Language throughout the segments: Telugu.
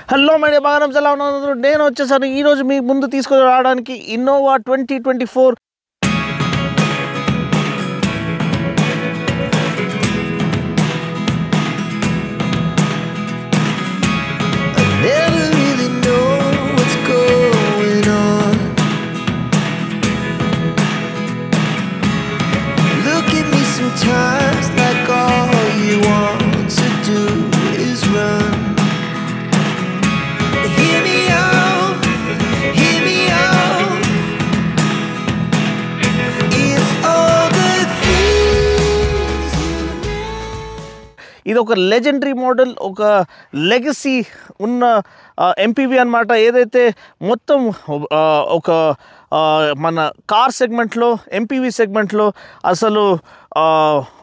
హలో మై డియర్ బాగానం ఎలా ఉన్నారు? నేను వచ్చేసాను ఈరోజు మీ ముందు తీసుకొని రావడానికి Innova 2024 Sometimes like all you want to do is run. Hear me out, hear me out. It's all the things you know. ఇది ఒక లెజెండరీ మోడల్, ఒక లెగసీ ఉన్న ఎంపీవీ అన్నమాట. ఏదైతే మొత్తం ఒక మన కార్ సెగ్మెంట్లో, ఎంపీవీ సెగ్మెంట్లో అసలు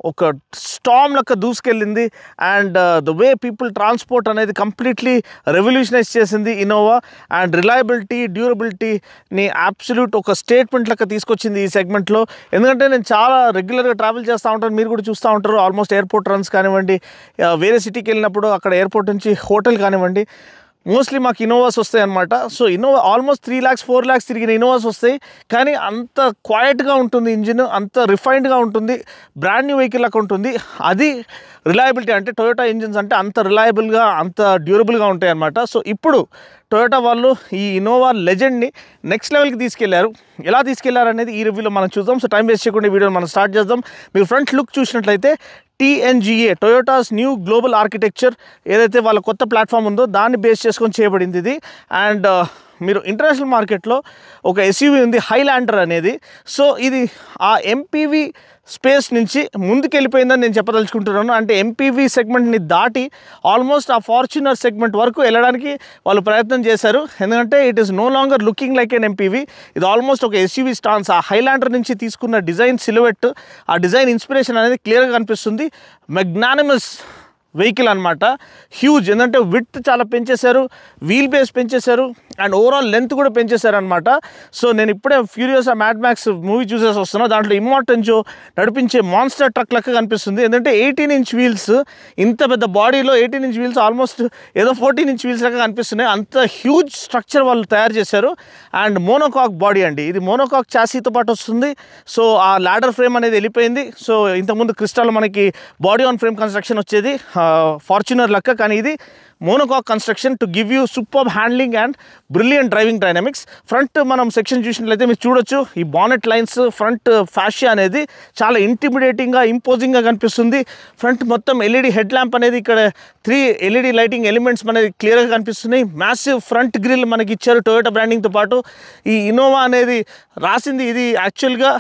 ఒక స్టామ్ లెక్క దూసుకెళ్ళింది. And the way people transport అనేది కంప్లీట్లీ రెవల్యూషనైజ్ చేసింది ఇన్నోవా. అండ్ రిలయబిలిటీ, డ్యూరబిలిటీని అబ్సల్యూట్ ఒక స్టేట్మెంట్ లెక్క తీసుకొచ్చింది ఈ సెగ్మెంట్లో. ఎందుకంటే నేను చాలా రెగ్యులర్గా ట్రావెల్ చేస్తూ ఉంటాను, మీరు కూడా చూస్తూ ఉంటారు. ఆల్మోస్ట్ ఎయిర్పోర్ట్ రన్స్ కానివ్వండి, వేరే సిటీకి వెళ్ళినప్పుడు అక్కడ ఎయిర్పోర్ట్ నుంచి హోటల్ కానివ్వండి, మోస్ట్లీ మాకు ఇన్నోవాస్ వస్తాయి అన్నమాట. So Innova almost 3 lakhs 4 lakhs తిరిగిన ఇన్నోవాస్ వస్తాయి. కానీ అంత క్వైట్గా ఉంటుంది ఇంజిన్, అంత రిఫైన్డ్గా ఉంటుంది, బ్రాండ్ న్యూ వెహికల్ లాగా ఉంటుంది. అది రిలయబిలిటీ అంటే టొయోటా ఇంజిన్స్ అంటే అంత రిలయబుల్గా, అంత డ్యూరబుల్గా ఉంటాయి అన్నమాట. సో ఇప్పుడు టొయోటా వాళ్ళు ఈ ఇన్నోవా లెజెండ్ని నెక్స్ట్ లెవెల్కి తీసుకెళ్లారు. ఎలా తీసుకెళ్లారు అనేది ఈ రివ్యూలో మనం చూద్దాం. సో టైం వేస్ట్ చేయకుండా ఈ వీడియోని మనం స్టార్ట్ చేద్దాం. మీరు ఫ్రంట్ లుక్ చూసినట్లయితే TNGA, టొయోటాస్ న్యూ గ్లోబల్ ఆర్కిటెక్చర్, ఏదైతే వాళ్ళ కొత్త ప్లాట్ఫామ్ ఉందో దాన్ని బేస్ చేసుకొని చేయబడింది ఇది. అండ్ మీరు ఇంటర్నేషనల్ మార్కెట్లో ఒక ఎస్యూవీ ఉంది, హైలాండర్ అనేది. సో ఇది ఆ ఎంపీవీ స్పేస్ నుంచి ముందుకు వెళ్ళిపోయిందని నేను చెప్పదలుచుకుంటున్నాను. అంటే ఎంపీవీ సెగ్మెంట్ని దాటి ఆల్మోస్ట్ ఆ ఫార్చునర్ సెగ్మెంట్ వరకు వెళ్ళడానికి వాళ్ళు ప్రయత్నం చేశారు. ఎందుకంటే it is no longer looking like an MPV, ఇది ఆల్మోస్ట్ ఒక ఎస్యూవీ స్టాన్స్. ఆ హైలాండర్ నుంచి తీసుకున్న డిజైన్ సిలువెట్, ఆ డిజైన్ ఇన్స్పిరేషన్ అనేది క్లియర్గా కనిపిస్తుంది. మెగ్నానిమస్ వెహికల్ అనమాట, హ్యూజ్. ఎందుకంటే విడ్త్ చాలా పెంచేశారు, వీల్ బేస్ పెంచేశారు, అండ్ ఓవరాల్ లెంత్ కూడా పెంచేశారు అనమాట. సో నేను ఇప్పుడే ఫ్యూరియస్ మ్యాడ్ మ్యాక్స్ మూవీ చూసేసి వస్తున్నా. దాంట్లో ఇమ్మోర్టెన్జో నడిపించే మాన్స్టర్ ట్రక్ లెక్క కనిపిస్తుంది. ఎందుకంటే 18 inch వీల్స్, ఇంత పెద్ద బాడీలో 18 inch వీల్స్ ఆల్మోస్ట్ ఏదో 14 inch వీల్స్ లెక్క కనిపిస్తున్నాయి. అంత హ్యూజ్ స్ట్రక్చర్ వాళ్ళు తయారు చేశారు. అండ్ మోనోకాక్ బాడీ అండి, ఇది మోనోకాక్ చాసీతో పాటు వస్తుంది. సో ఆ లాడర్ ఫ్రేమ్ అనేది వెళ్ళిపోయింది. సో ఇంతకుముందు క్రిస్టాల్ మనకి బాడీ ఆన్ ఫ్రేమ్ కన్స్ట్రక్షన్ వచ్చేది ఫార్చునర్ లెక్క, కానీ ఇది monocoque construction to give you super handling and brilliant driving dynamics. Front మనం సెక్షన్ చూసినట్లయితే మీరు చూడొచ్చు, ఈ బానెట్ లైన్స్, ఫ్రంట్ ఫ్యాషియా అనేది చాలా ఇంటిమిడేటింగ్గా, ఇంపోజింగ్గా కనిపిస్తుంది. ఫ్రంట్ మొత్తం ఎల్ఈడి హెడ్ ల్యాంప్ అనేది, ఇక్కడ 3 LED లైటింగ్ ఎలిమెంట్స్ అనేది క్లియర్గా కనిపిస్తున్నాయి. మ్యాసివ్ ఫ్రంట్ గ్రిల్ మనకి ఇచ్చారు టొయోటా బ్రాండింగ్తో పాటు. ఈ ఇన్నోవా అనేది రాసింది, ఇది యాక్చువల్గా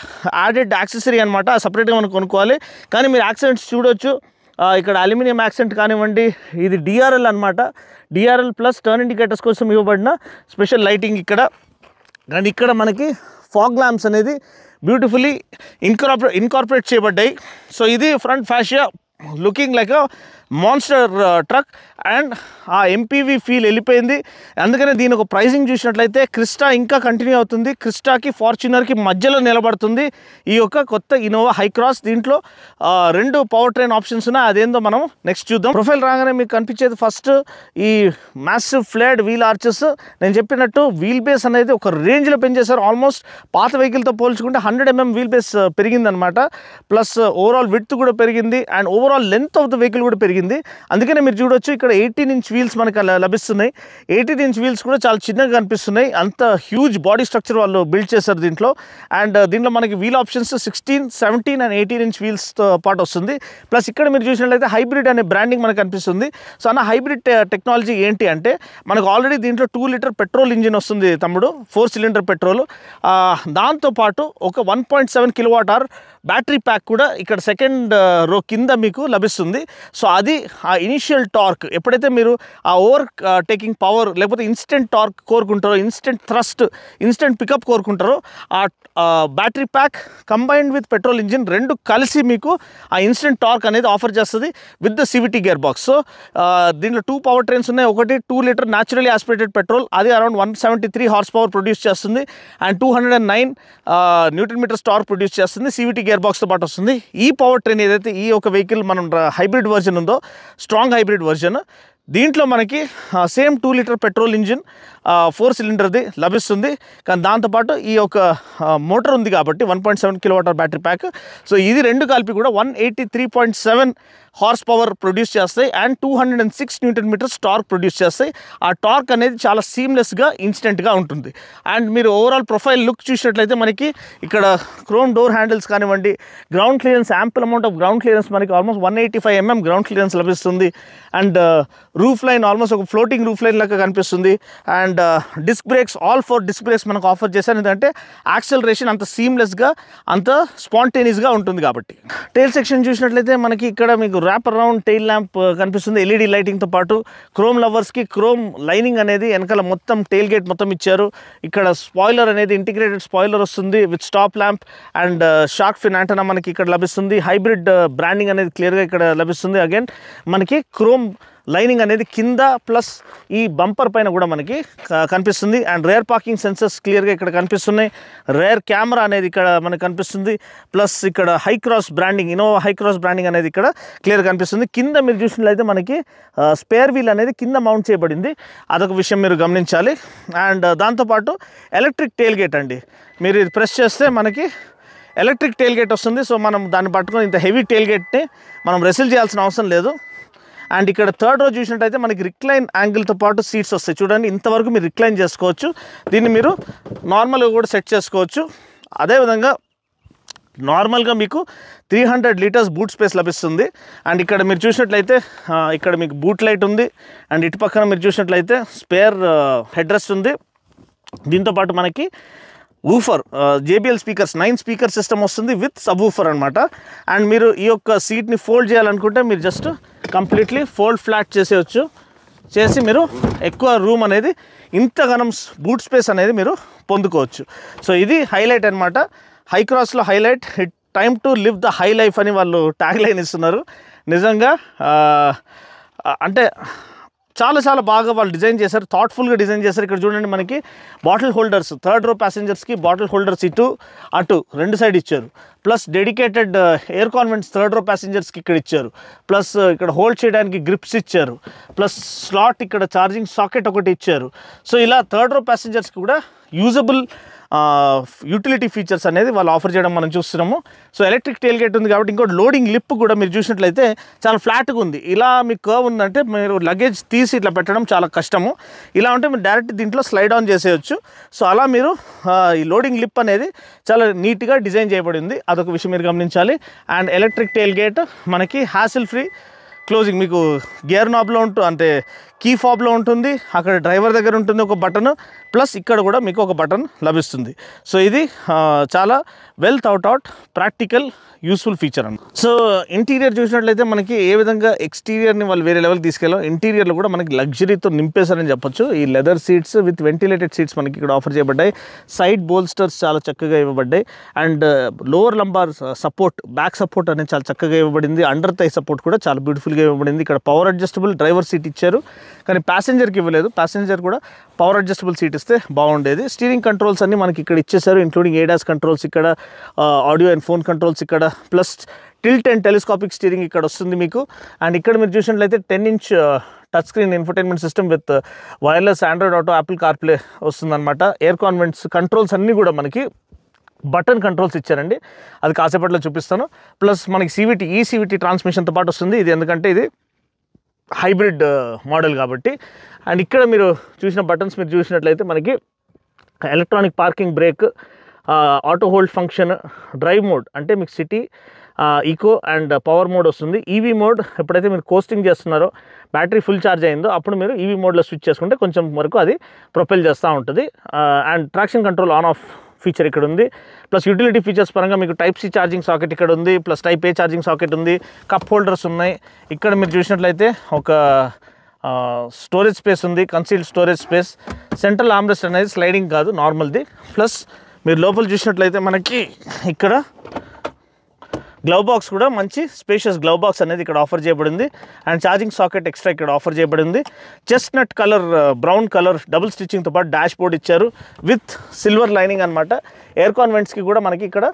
యాడెడ్ యాక్సెసరీ అనమాట, సపరేట్గా మనం కొనుక్కోవాలి. కానీ మీరు యాక్సెంట్స్ చూడొచ్చు, ఇక్కడ అల్యూమినియం యాక్సెంట్ కానివ్వండి, ఇది DRL అనమాట. DRL ప్లస్ టర్న్ ఇండికేటర్స్ కోసం ఇవ్వబడిన స్పెషల్ లైటింగ్ ఇక్కడ. అండ్ ఇక్కడ మనకి ఫాగ్ ల్యాంప్స్ అనేది బ్యూటిఫుల్లీ ఇన్కార్పొరేట్ చేయబడ్డాయి. సో ఇది front fascia looking like a monster truck. And ఆ ఎంపీవీ ఫీల్ వెళ్ళిపోయింది. అందుకనే దీని ఒక ప్రైజింగ్ చూసినట్లయితే క్రిస్టా ఇంకా కంటిన్యూ అవుతుంది, క్రిస్టాకి ఫార్చునర్కి మధ్యలో నిలబడుతుంది ఈ యొక్క కొత్త ఇన్నోవా హై క్రాస్. దీంట్లో 2 పవర్ ట్రైన్ ఆప్షన్స్ ఉన్నాయి, అదేందో మనం నెక్స్ట్ చూద్దాం. ప్రొఫైల్ రాగానే మీకు కనిపించేది ఫస్ట్ ఈ మ్యాసివ్ ఫ్లేడ్ వీల్ ఆర్చెస్. నేను చెప్పినట్టు వీల్ బేస్ అనేది ఒక రేంజ్లో పెంచేశారు. ఆల్మోస్ట్ పాత వెహికల్తో పోల్చుకుంటే 100 mm వీల్ బేస్ పెరిగిందనమాట. ప్లస్ ఓవరాల్ విడ్త్ కూడా పెరిగింది, and overall length of the vehicle కూడా పెరిగింది. అందుకనే మీరు చూడొచ్చు ఇక్కడ 18 inch వీల్స్ మనకు లభిస్తున్నాయి. 18 inch వీల్స్ కూడా చాలా చిన్నగా కనిపిస్తున్నాయి. అంత హ్యూజ్ బాడీ స్ట్రక్చర్ వాళ్ళు బిల్డ్ చేశారు దీంట్లో. అండ్ దీంట్లో మనకి వీల్ ఆప్షన్స్ 16, 17 and 18 inch వీల్స్తో పాటు వస్తుంది. ప్లస్ ఇక్కడ మీరు చూసినట్లయితే హైబ్రిడ్ అనే బ్రాండింగ్ మనకు కనిపిస్తుంది. సో అన్న హైబ్రిడ్ టెక్నాలజీ ఏంటి అంటే, మనకు ఆల్రెడీ దీంట్లో 2 liter పెట్రోల్ ఇంజిన్ వస్తుంది తమ్ముడు, 4 cylinder పెట్రోల్. దాంతోపాటు ఒక 1.7 kWh బ్యాటరీ ప్యాక్ కూడా ఇక్కడ సెకండ్ రో కింద మీకు లభిస్తుంది. సో అది ఆ ఇనిషియల్ టార్క్, ఎప్పుడైతే మీరు ఆ ఓవర్ టేకింగ్ పవర్ లేకపోతే ఇన్స్టెంట్ టార్క్ కోరుకుంటారో, ఇన్స్టెంట్ థ్రస్ట్, ఇన్స్టెంట్ పికప్ కోరుకుంటారో, ఆ battery pack combined with petrol engine రెండు కలిసి మీకు ఆ ఇన్స్టెంట్ టార్క్ అనేది ఆఫర్ చేస్తుంది with the CVT gearbox. సో దీంట్లో 2 పవర్ ట్రైన్స్ ఉన్నాయి. ఒకటి 2 liter న్యాచురలీ ఆస్పిరేటెడ్ పెట్రోల్, అది అరౌండ్ 173 horsepower ప్రొడ్యూస్ చేస్తుంది. అండ్ 209 Nm టార్క్ ప్రొడ్యూస్ చేస్తుంది. CVT గేర్ బాక్స్తో పాటు వస్తుంది. ఈ పవర్ ట్రైన్ ఏదైతే ఈ ఒక వెహికల్ మనం హైబ్రిడ్ వర్జన్ ఉందో, స్ట్రాంగ్ హైబ్రిడ్ వర్జన్, దీంట్లో మనకి సేమ్ 2 లీటర్ పెట్రోల్ ఇంజిన్ 4 సిలిండర్ది లభిస్తుంది. కానీ దాంతోపాటు ఈ యొక్క మోటార్ ఉంది కాబట్టి 1.7 కిలోవాట్ బ్యాటరీ ప్యాక్. సో ఇది రెండు కలిపి కూడా 183.7 హార్స్ పవర్ ప్రొడ్యూస్ చేస్తాయి and 206 newton meters torque produce చేస్తాయి. ఆ టార్క్ అనేది చాలా సీమ్లెస్గా ఇన్స్టెంట్గా ఉంటుంది. అండ్ మీరు ఓవరాల్ ప్రొఫైల్ లుక్ చూసినట్లయితే మనకి ఇక్కడ క్రోమ్ డోర్ హ్యాండిల్స్ కానివ్వండి, ground clearance, ample amount of ground clearance మనకి ఆల్మోస్ట్ 185 mm గ్రౌండ్ క్లియరెన్స్ లభిస్తుంది. అండ్ రూఫ్ లైన్ ఆల్మోస్ట్ ఒక ఫ్లోటింగ్ రూఫ్ లైన్ లాగా కనిపిస్తుంది. And disc brakes, all 4 disc brakes మనకు ఆఫర్ చేశారు. ఎందుకంటే యాక్సలరేషన్ అంత సీమ్లెస్గా, అంత స్పాంటేనియస్గా ఉంటుంది కాబట్టి. టైల్ సెక్షన్ చూసినట్లయితే మనకి ఇక్కడ మీకు ర్యాప్ అరౌండ్ టైల్ ల్యాంప్ కనిపిస్తుంది ఎల్ఈడి లైటింగ్తో పాటు. క్రోమ్ లవర్స్కి క్రోమ్ లైనింగ్ అనేది వెనకాల మొత్తం టైల్ గేట్ మొత్తం ఇచ్చారు. ఇక్కడ స్పాయిలర్ అనేది ఇంటిగ్రేటెడ్ స్పాయిలర్ వస్తుంది with stop lamp and shark fin antenna మనకి ఇక్కడ లభిస్తుంది. హైబ్రిడ్ బ్రాండింగ్ అనేది క్లియర్గా ఇక్కడ లభిస్తుంది. అగైన్ మనకి క్రోమ్ లైనింగ్ అనేది కింద ప్లస్ ఈ బంపర్ పైన కూడా మనకి కనిపిస్తుంది. అండ్ రేర్ పార్కింగ్ సెన్సర్స్ క్లియర్గా ఇక్కడ కనిపిస్తున్నాయి. రేర్ కెమెరా అనేది ఇక్కడ మనకు కనిపిస్తుంది. ప్లస్ ఇక్కడ high cross branding, Innova high cross branding అనేది ఇక్కడ క్లియర్గా కనిపిస్తుంది. కింద మీరు చూసినట్లయితే మనకి స్పేర్ వీల్ అనేది కింద మౌంట్ చేయబడింది. అదొక విషయం మీరు గమనించాలి. అండ్ దాంతోపాటు ఎలక్ట్రిక్ టైల్ గేట్ అండి. మీరు ఇది ప్రెస్ చేస్తే మనకి ఎలక్ట్రిక్ టైల్ గేట్ వస్తుంది. సో మనం దాన్ని పట్టుకొని ఇంత హెవీ టైల్ గేట్ని మనం రెసిల్ చేయాల్సిన అవసరం లేదు. అండ్ ఇక్కడ థర్డ్ రో చూసినట్టయితే మనకి రిక్లైన్ యాంగిల్తో పాటు సీట్స్ వస్తాయి. చూడండి, ఇంతవరకు మీరు రిక్లైన్ చేసుకోవచ్చు. దీన్ని మీరు నార్మల్గా కూడా సెట్ చేసుకోవచ్చు. అదేవిధంగా నార్మల్గా మీకు 300 లీటర్స్ బూట్ స్పేస్ లభిస్తుంది. అండ్ ఇక్కడ మీరు చూసినట్లయితే ఇక్కడ మీకు బూట్ లైట్ ఉంది. అండ్ ఇటు పక్కన మీరు చూసినట్లయితే స్పేర్ హెడ్ రెస్ట్ ఉంది. దీంతోపాటు మనకి woofer, JBL speakers 9 speaker system వస్తుంది విత్ సబ్ వూఫర్ అనమాట. అండ్ మీరు ఈ యొక్క సీట్ని ఫోల్డ్ చేయాలనుకుంటే మీరు జస్ట్ కంప్లీట్లీ ఫోల్డ్ ఫ్లాట్ చేసేయచ్చు. చేసి మీరు ఎక్కువ రూమ్ అనేది, ఇంతగానం బూట్ స్పేస్ అనేది మీరు పొందుకోవచ్చు. సో ఇది హైలైట్ అనమాట. హై క్రాస్లో highlight, it time to live the high life అని వాళ్ళు ట్యాగ్ లైన్ ఇస్తున్నారు. నిజంగా అంటే చాలా బాగా వాళ్ళు డిజైన్ చేశారు, థాట్ఫుల్గా డిజైన్ చేశారు. ఇక్కడ చూడండి మనకి bottle holders, third row ప్యాసింజర్స్కి bottle holders ఇటు అటు రెండు సైడ్ ఇచ్చారు. Plus dedicated air convents third row ప్యాసింజర్స్కి ఇక్కడ ఇచ్చారు. ప్లస్ ఇక్కడ హోల్డ్ చేయడానికి గ్రిప్స్ ఇచ్చారు. ప్లస్ స్లాట్ ఇక్కడ ఛార్జింగ్ సాకెట్ ఒకటి ఇచ్చారు. సో ఇలా థర్డ్ రో ప్యాసింజర్స్కి కూడా యూజబుల్ యూటిలిటీ ఫీచర్స్ అనేది వాళ్ళు ఆఫర్ చేయడం మనం చూస్తున్నాము. సో ఎలక్ట్రిక్ టైల్ గేట్ ఉంది కాబట్టి ఇంకోటి లోడింగ్ లిప్ కూడా మీరు చూసినట్లయితే చాలా ఫ్లాట్గా ఉంది. ఇలా మీకు కర్వ్ ఉందంటే మీరు లగేజ్ తీసి ఇట్లా పెట్టడం చాలా కష్టము. ఇలా ఉంటే మీరు డైరెక్ట్ దీంట్లో స్లైడ్ ఆన్ చేసేయచ్చు. సో అలా మీరు ఈ లోడింగ్ లిప్ అనేది చాలా నీట్గా డిజైన్ చేయబడింది. అదొక విషయం మీరు గమనించాలి. అండ్ ఎలక్ట్రిక్ టైల్ గేట్ మనకి హ్యాసిల్ ఫ్రీ క్లోజింగ్, మీకు గేర్ నాబ్లో అంటే కీ ఫాబ్లో ఉంటుంది. అక్కడ డ్రైవర్ దగ్గర ఉంటుంది ఒక బటన్, ప్లస్ ఇక్కడ కూడా మీకు ఒక బటన్ లభిస్తుంది. సో ఇది చాలా well thought out, practical, useful feature అన్నమాట. సో ఇంటీరియర్ చూసినట్లయితే మనకి ఏ విధంగా ఎక్స్టీరియర్ని వాళ్ళు వేరే లెవెల్ తీసుకెళ్ళాం, ఇంటీరియర్లో కూడా మనకి లగ్జరీతో నింపేశారని చెప్పొచ్చు. ఈ leather seats with ventilated seats మనకి ఇక్కడ ఆఫర్ చేయబడ్డాయి. సైడ్ బోల్స్టర్స్ చాలా చక్కగా ఇవ్వబడ్డాయి. And lower lumbar support, back support అనేది చాలా చక్కగా ఇవ్వబడింది. అండర్ థై సపోర్ట్ కూడా చాలా బ్యూటిఫుల్గా ఇవ్వబడింది. ఇక్కడ పవర్ అడ్జస్టబుల్ డ్రైవర్ సీట్ ఇచ్చారు, కానీ ప్యాసింజర్కి ఇవ్వలేదు. ప్యాసింజర్ కూడా పవర్ అడ్జస్టబుల్ సీట్ ఇస్తే బాగుండేది. స్టీరింగ్ కంట్రోల్స్ అన్నీ మనకి ఇక్కడ ఇచ్చేసారు, ఇంక్లూడింగ్ ADAS కంట్రోల్స్, ఇక్కడ ఆడియో అండ్ ఫోన్ కంట్రోల్స్ ఇక్కడ, plus tilt and telescopic steering ఇక్కడ వస్తుంది మీకు. అండ్ ఇక్కడ మీరు చూసినట్లయితే 10-inch touch screen infotainment system with wireless Android auto, Apple CarPlay వస్తుందన్నమాట. ఎయిర్ కాన్వెంట్స్ కంట్రోల్స్ అన్నీ కూడా మనకి బటన్ కంట్రోల్స్ ఇచ్చారండి, అది కాసేపట్లో చూపిస్తాను. ప్లస్ మనకి CVT ట్రాన్స్మిషన్తో పాటు వస్తుంది. ఇది ఎందుకంటే ఇది హైబ్రిడ్ మోడల్ కాబట్టి. అండ్ ఇక్కడ మీరు చూసిన బటన్స్ మీరు చూసినట్లయితే మనకి electronic parking brake, auto hold function, drive mode అంటే మీకు city, eco and power mode వస్తుంది. EV మోడ్ ఎప్పుడైతే మీరు కోస్టింగ్ చేస్తున్నారో, బ్యాటరీ ఫుల్ ఛార్జ్ అయిందో అప్పుడు మీరు EV మోడ్లో స్విచ్ చేసుకుంటే కొంచెం వరకు అది ప్రొపెల్ చేస్తూ ఉంటుంది. And traction control on off feature ఇక్కడ ఉంది. ప్లస్ యూటిలిటీ ఫీచర్స్ పరంగా మీకు Type-C ఛార్జింగ్ సాకెట్ ఇక్కడ ఉంది, ప్లస్ Type-A ఛార్జింగ్ సాకెట్ ఉంది, కప్ హోల్డర్స్ ఉన్నాయి. ఇక్కడ మీరు చూసినట్లయితే ఒక స్టోరేజ్ స్పేస్ ఉంది, concealed storage space. Central armrest అనేది స్లైడింగ్ కాదు, నార్మల్ది. ప్లస్ మీరు లోపల చూసినట్లయితే మనకి ఇక్కడ గ్లవ్ బాక్స్ కూడా మంచి స్పేషియస్ గ్లవ్ బాక్స్ అనేది ఇక్కడ ఆఫర్ చేయబడింది. అండ్ ఛార్జింగ్ సాకెట్ ఎక్స్ట్రా ఇక్కడ ఆఫర్ చేయబడింది. Chestnut colour brown colour double స్టిచ్చింగ్తో పాటు డాష్ బోర్డ్ ఇచ్చారు విత్ సిల్వర్ లైనింగ్ అనమాట. ఎయిర్ కాన్వెంట్స్కి కూడా మనకి ఇక్కడ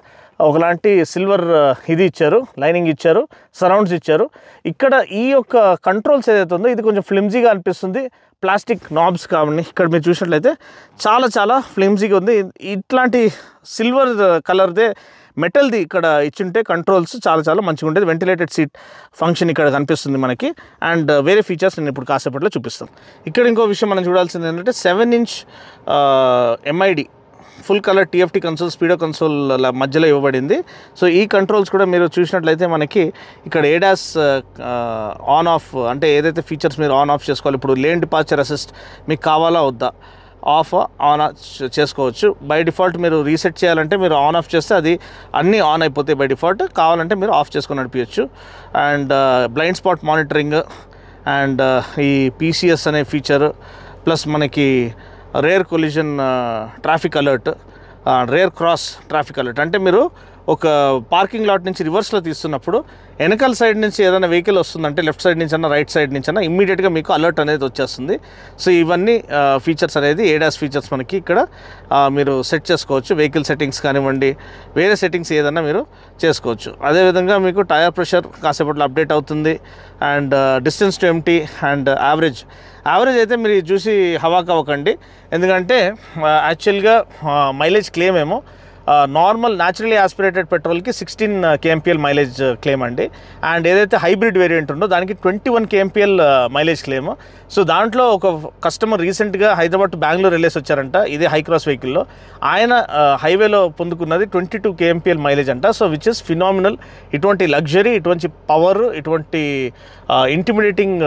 ఒకలాంటి సిల్వర్ ఇది ఇచ్చారు, లైనింగ్ ఇచ్చారు, సరౌండ్స్ ఇచ్చారు. ఇక్కడ ఈ యొక్క కంట్రోల్స్ ఏదైతే ఉందో ఇది కొంచెం ఫ్లిమ్జీగా అనిపిస్తుంది. ప్లాస్టిక్ నాబ్స్ కాబట్టి ఇక్కడ మీరు చూసినట్లయితే చాలా చాలా ఫ్లిమ్జీగా ఉంది. ఇట్లాంటి సిల్వర్ కలర్దే మెటల్ది ఇక్కడ ఇచ్చుంటే కంట్రోల్స్ చాలా చాలా మంచిగా ఉంటుంది. వెంటిలేటెడ్ సీట్ ఫంక్షన్ ఇక్కడ కనిపిస్తుంది మనకి. అండ్ వేరే ఫీచర్స్ నేను ఇప్పుడు కాసేపట్లో చూపిస్తాను. ఇక్కడ ఇంకో విషయం మనం చూడాల్సింది ఏంటంటే 7-inch MID full colour TFT console speedo console మధ్యలో ఇవ్వబడింది. సో ఈ కంట్రోల్స్ కూడా మీరు చూసినట్లయితే మనకి ఇక్కడ ADAS ఆన్ ఆఫ్ అంటే ఏదైతే ఫీచర్స్ మీరు ఆన్ ఆఫ్ చేసుకోవాలి. ఇప్పుడు లేన్ డిపార్చర్ అసిస్ట్ మీకు కావాలా వద్దా, ఆఫ్ ఆన్ చేసుకోవచ్చు. బై డిఫాల్ట్ మీరు రీసెట్ చేయాలంటే మీరు ఆన్ ఆఫ్ చేస్తే అది అన్నీ ఆన్ అయిపోతాయి బై డిఫాల్ట్. కావాలంటే మీరు ఆఫ్ చేసుకొని నడిపించచ్చు. And blind spot monitoring and ఈ PCS అనే ఫీచర్ ప్లస్ మనకి rear collision traffic alert, rear cross traffic alert అంటే మీరు ఒక పార్కింగ్ లాట్ నుంచి రివర్స్లో తీస్తున్నప్పుడు వెనకాల సైడ్ నుంచి ఏదైనా వెహికల్ వస్తుందంటే లెఫ్ట్ సైడ్ నుంచి అన్నా రైట్ సైడ్ నుంచి అన్నా ఇమ్మీడియట్గా మీకు అలర్ట్ అనేది వచ్చేస్తుంది. సో ఇవన్నీ ఫీచర్స్ అనేది ADAS ఫీచర్స్ మనకి ఇక్కడ మీరు సెట్ చేసుకోవచ్చు. వెహికల్ సెట్టింగ్స్ కానివ్వండి, వేరే సెట్టింగ్స్ ఏదన్నా మీరు చేసుకోవచ్చు. అదేవిధంగా మీకు టైర్ ప్రెషర్ కాసేపట్లో అప్డేట్ అవుతుంది. And distance to empty and average అయితే మీరు చూసి హవాక్ అవ్వకండి. ఎందుకంటే యాక్చువల్గా మైలేజ్ క్లెయిమ్ ఏమో నార్మల్ న్యాచురలీ ఆస్పిరేటెడ్ పెట్రోల్కి 16 kmpl మైలేజ్ క్లెయిమ్ అండి. అండ్ ఏదైతే హైబ్రిడ్ వేరియంట్ ఉందో దానికి 21 kmpl మైలేజ్ క్లెయిమ్. సో దాంట్లో ఒక కస్టమర్ రీసెంట్గా హైదరాబాద్ టు బెంగళూరు వెళ్ళేసి వచ్చారంట ఇదే హై క్రాస్ వెహికల్లో. ఆయన హైవేలో పొందుకున్నది 22 kmpl మైలేజ్ అంట. So which is phenomenal. ఇటువంటి లగ్జరీ, ఇటువంటి పవర్, ఇటువంటి ఇంటిమిడేటింగ్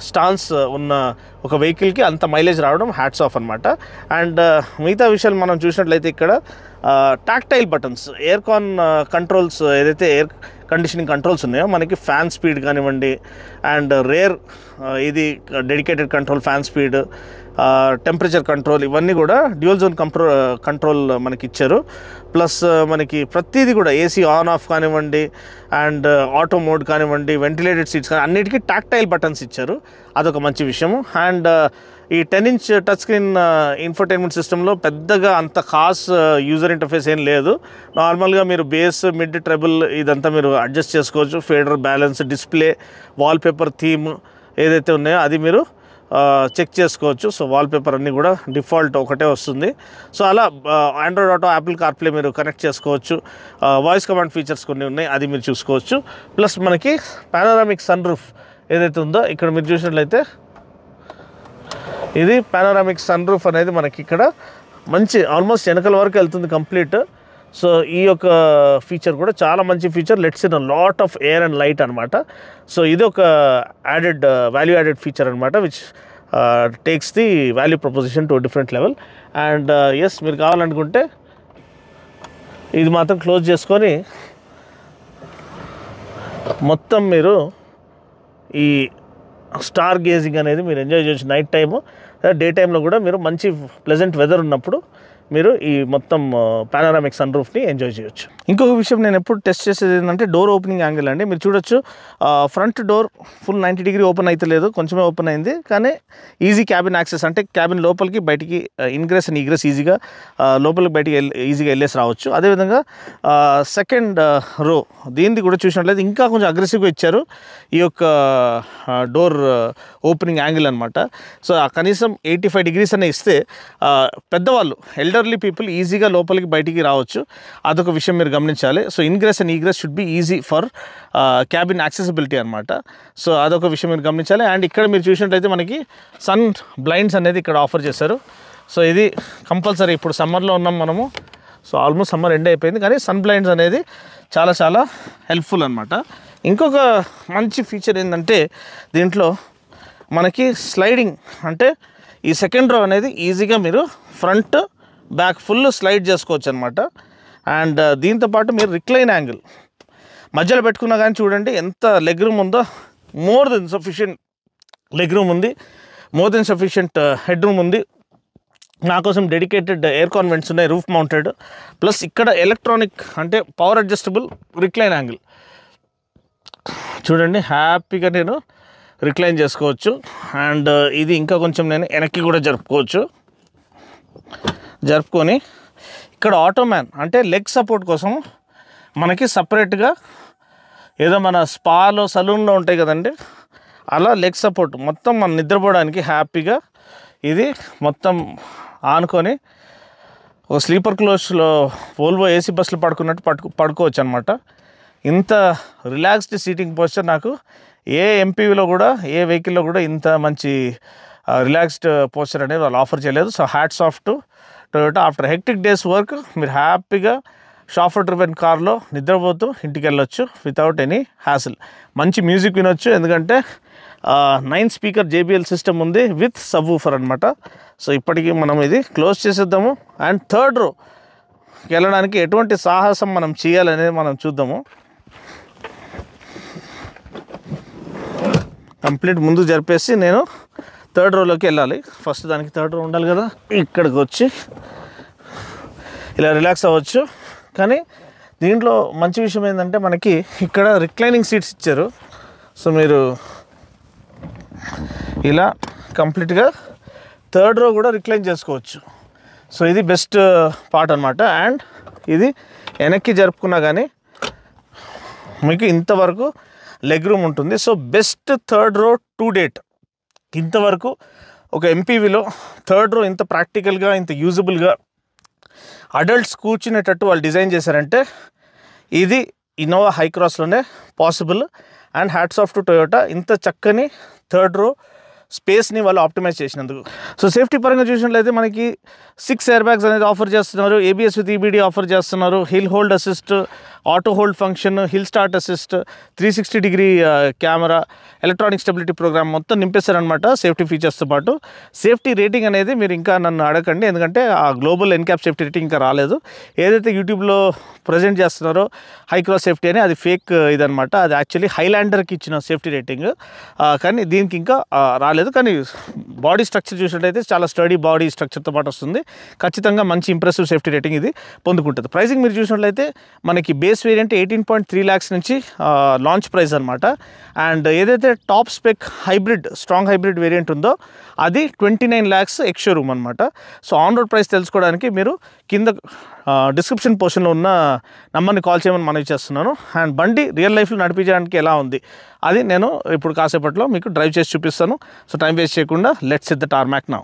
స్టాన్స్ ఉన్న ఒక వెహికల్కి అంత మైలేజ్ రావడం హ్యాట్స్ ఆఫ్ అనమాట. అండ్ మిగతా విషయాలు మనం చూసినట్లయితే ఇక్కడ టాక్టైల్ బటన్స్, ఎయిర్ కాన్ కంట్రోల్స్ ఏదైతే ఎయిర్ కండిషనింగ్ కంట్రోల్స్ ఉన్నాయో మనకి ఫ్యాన్ స్పీడ్ కానివ్వండి అండ్ రేర్ ఇది dedicated control fan speed, temperature control ఇవన్నీ కూడా డ్యూయల్ జోన్ కంట్రోల్ మనకి ఇచ్చారు. ప్లస్ మనకి ప్రతిదీ కూడా AC ఆన్ ఆఫ్ కానివ్వండి అండ్ ఆటో మోడ్ కానివ్వండి, వెంటిలేటెడ్ సీట్స్ కానీ అన్నిటికీ టాక్టైల్ బటన్స్ ఇచ్చారు. అదొక మంచి విషయము. అండ్ ఈ 10-inch టచ్ స్క్రీన్ ఇన్ఫోటైన్మెంట్ సిస్టంలో పెద్దగా అంత ఖాస్ యూజర్ ఇంటర్ఫేస్ ఏం లేదు. నార్మల్గా మీరు బేస్, మిడ్, ట్రెబుల్ ఇదంతా మీరు అడ్జస్ట్ చేసుకోవచ్చు. ఫేడర్, బ్యాలెన్స్, డిస్ప్లే, వాల్పేపర్, థీమ్ ఏదైతే ఉన్నాయో అది మీరు చెక్ చేసుకోవచ్చు. సో వాల్పేపర్ అన్నీ కూడా డిఫాల్ట్ ఒకటే వస్తుంది. సో అలా ఆండ్రాయిడ్ ఆటో, యాపిల్ కార్ప్లే మీరు కనెక్ట్ చేసుకోవచ్చు. వాయిస్ కమాండ్ ఫీచర్స్ కొన్ని ఉన్నాయి, అది మీరు చూసుకోవచ్చు. ప్లస్ మనకి పానోరామిక్ సన్ రూఫ్ ఏదైతే ఉందో ఇక్కడ మీరు చూసినట్లయితే ఇది పానోరామిక్ సన్ రూఫ్ అనేది మనకి ఇక్కడ మంచి ఆల్మోస్ట్ వెనకల వరకు వెళ్తుంది కంప్లీట్. సో ఈ యొక్క ఫీచర్ కూడా చాలా మంచి feature. Let's in lot of air and light అనమాట. సో ఇది ఒక వాల్యూ యాడెడ్ ఫీచర్ అనమాట which takes the value proposition to different level. And ఎస్ మీరు కావాలనుకుంటే ఇది మాత్రం క్లోజ్ చేసుకొని మొత్తం మీరు ఈ స్టార్ గేజింగ్ అనేది మీరు ఎంజాయ్ చేయొచ్చు. నైట్ టైము, డే టైంలో కూడా మీరు మంచి ప్లెజెంట్ వెదర్ ఉన్నప్పుడు మీరు ఈ మొత్తం పానోరామిక్ సన్ రూఫ్ని ఎంజాయ్ చేయొచ్చు. ఇంకొక విషయం నేను ఎప్పుడు టెస్ట్ చేసేది ఏంటంటే డోర్ ఓపెనింగ్ యాంగిల్ అండి. మీరు చూడొచ్చు front door full 90 degree open అయితే లేదు, కొంచెమే ఓపెన్ అయింది. కానీ ఈజీ క్యాబిన్ యాక్సెస్ అంటే క్యాబిన్ లోపలికి బయటికి ఇన్గ్రెస్ అండ్ ఈగ్రెస్ ఈజీగా లోపలికి బయటికి ఈజీగా వెళ్ళేసి రావచ్చు. అదేవిధంగా సెకండ్ రో దీనిది కూడా చూసినట్లయితే ఇంకా కొంచెం అగ్రెసివ్గా ఇచ్చారు ఈ యొక్క డోర్ ఓపెనింగ్ యాంగిల్ అనమాట. సో కనీసం 85 degrees అనే ఇస్తే పెద్దవాళ్ళు ఎల్డర్లీ పీపుల్ ఈజీగా లోపలికి బయటికి రావచ్చు. అదొక విషయం మీరు గమనించాలి. So ingress and egress should be easy for cabin accessibility అనమాట. సో అదొక విషయం మీరు గమనించాలి. అండ్ ఇక్కడ మీరు చూసినట్లయితే మనకి సన్ బ్లైండ్స్ అనేది ఇక్కడ ఆఫర్ చేశారు. సో ఇది కంపల్సరీ. ఇప్పుడు సమ్మర్లో ఉన్నాం మనము. సో ఆల్మోస్ట్ సమ్మర్ ఎండ్ అయిపోయింది, కానీ సన్ బ్లైండ్స్ అనేది చాలా చాలా హెల్ప్ఫుల్ అనమాట. ఇంకొక మంచి ఫీచర్ ఏంటంటే దీంట్లో మనకి స్లైడింగ్ అంటే ఈ సెకండ్ రో అనేది ఈజీగా మీరు ఫ్రంట్ బ్యాక్ ఫుల్ స్లైడ్ చేసుకోవచ్చు అనమాట. అండ్ దీంతోపాటు మీరు రిక్లైన్ యాంగిల్ మధ్యలో పెట్టుకున్నా కానీ చూడండి ఎంత లెగ్ రూమ్ ఉందో. More than sufficient legroom ఉంది, more than sufficient headroom ఉంది. నా కోసం డెడికేటెడ్ ఎయిర్ కాన్వెంట్స్ ఉన్నాయి, రూఫ్ మౌంటెడ్. ప్లస్ ఇక్కడ ఎలక్ట్రానిక్ అంటే పవర్ అడ్జస్టబుల్ రిక్లైన్ యాంగిల్. చూడండి హ్యాపీగా నేను రిక్లైన్ చేసుకోవచ్చు. అండ్ ఇది ఇంకా కొంచెం నేను వెనక్కి కూడా జరుపుకొని ఇక్కడ ఆటోమ్యాన్ అంటే లెగ్ సపోర్ట్ కోసం మనకి సపరేట్గా ఏదో మన స్పాలో సలూన్లో ఉంటాయి కదండి, అలా లెగ్ సపోర్ట్ మొత్తం మనం నిద్రపోవడానికి హ్యాపీగా ఇది మొత్తం ఆనుకొని ఒక స్లీపర్ క్లోజ్లో వోల్వో ఏసీ బస్సులో పడుకోవచ్చు అనమాట. ఇంత రిలాక్స్డ్ సీటింగ్ పోస్చర్ నాకు ఏ ఎంపీవీలో కూడా ఏ వెహికల్లో కూడా ఇంత మంచి రిలాక్స్డ్ పోస్చర్ అనేది వాళ్ళు ఆఫర్ చేయలేదు. So hats off to Toyota. After hectic days work మీరు హ్యాపీగా షాఫర్ డ్రివెన్ కార్లో నిద్రపోతూ ఇంటికి వెళ్ళొచ్చు వితౌట్ ఎనీ హ్యాసిల్. మంచి మ్యూజిక్ వినొచ్చు, ఎందుకంటే 9 స్పీకర్ JBL సిస్టమ్ ఉంది విత్ సబ్ వూఫర్ అనమాట. సో ఇప్పటికీ మనం ఇది క్లోజ్ చేసేద్దాము. అండ్ థర్డ్ రోకి వెళ్ళడానికి ఎటువంటి సాహసం మనం చేయాలనేది మనం చూద్దాము. కంప్లీట్ ముందు జరిపేసి నేను థర్డ్ రోలోకి వెళ్ళాలి. ఫస్ట్ దానికి థర్డ్ రో ఉండాలి కదా. ఇక్కడికి వచ్చి ఇలా రిలాక్స్ అవ్వచ్చు. కానీ దీంట్లో మంచి విషయం ఏంటంటే మనకి ఇక్కడ రిక్లైనింగ్ సీట్స్ ఇచ్చారు. సో మీరు ఇలా కంప్లీట్గా థర్డ్ రో కూడా రిక్లైన్ చేసుకోవచ్చు. సో ఇది బెస్ట్ పార్ట్ అనమాట. అండ్ ఇది వెనక్కి జరుపుకున్నా కానీ మీకు ఇంతవరకు లెగ్ రూమ్ ఉంటుంది. So best third row to date. ఇంతవరకు ఒక ఎంపీవీలో థర్డ్ రో ఇంత ప్రాక్టికల్గా ఇంత యూజబుల్గా అడల్ట్స్ కూర్చునేటట్టు వాళ్ళు డిజైన్ చేశారంటే ఇది ఇన్నోవా హైక్రాస్లోనే possible. And hats off to Toyota, ఇంత చక్కని థర్డ్ రో స్పేస్ని వాళ్ళు ఆప్టిమైజ్ చేసినందుకు. సో సేఫ్టీ పరంగా చూసినట్లయితే మనకి 6 ఎయిర్ బ్యాగ్స్ అనేది ఆఫర్ చేస్తున్నారు. ABS విత్ EBD ఆఫర్ చేస్తున్నారు. Hill hold assist, auto hold function, hill start assist, 360 degree camera, electronic stability program మొత్తం నింపేశారనమాట సేఫ్టీ ఫీచర్స్తో పాటు. సేఫ్టీ రేటింగ్ అనేది మీరు ఇంకా నన్ను అడగండి, ఎందుకంటే ఆ గ్లోబల్ ఎన్క్యాప్ సేఫ్టీ రేటింగ్ ఇంకా రాలేదు. ఏదైతే యూట్యూబ్లో ప్రజెంట్ చేస్తున్నారో హైక్రాస్ సేఫ్టీ అని, అది ఫేక్ ఇదనమాట. అది యాక్చువల్లీ హైలాండర్కి ఇచ్చిన సేఫ్టీ రేటింగ్, కానీ దీనికి ఇంకా రాలేదు. కానీ బాడీ స్ట్రక్చర్ చూసినట్లయితే చాలా స్టడీ బాడీ స్ట్రక్చర్తో పాటు వస్తుంది. ఖచ్చితంగా మంచి ఇంప్రెసివ్ సేఫ్టీ రేటింగ్ ఇది పొందుకుంటుంది. ప్రైసింగ్ మీరు చూసినట్లయితే మనకి బేస్ వేరియంట్ 18.3 lakhs నుంచి లాంచ్ ప్రైస్ అనమాట. అండ్ ఏదైతే top spec hybrid strong hybrid variant ఉందో అది 29 lakhs ఎక్స్ షోరూమ్ అనమాట. సో ఆన్ రోడ్ ప్రైస్ తెలుసుకోవడానికి మీరు కింద డిస్క్రిప్షన్ పోర్షన్లో ఉన్న నంబర్ని కాల్ చేయమని మనవి చేస్తున్నాను. అండ్ బండి రియల్ లైఫ్లో నడిపించడానికి ఎలా ఉంది అది నేను ఇప్పుడు కాసేపట్లో మీకు డ్రైవ్ చేసి చూపిస్తాను. సో టైం వేస్ట్ చేయకుండా let's hit the tarmac now.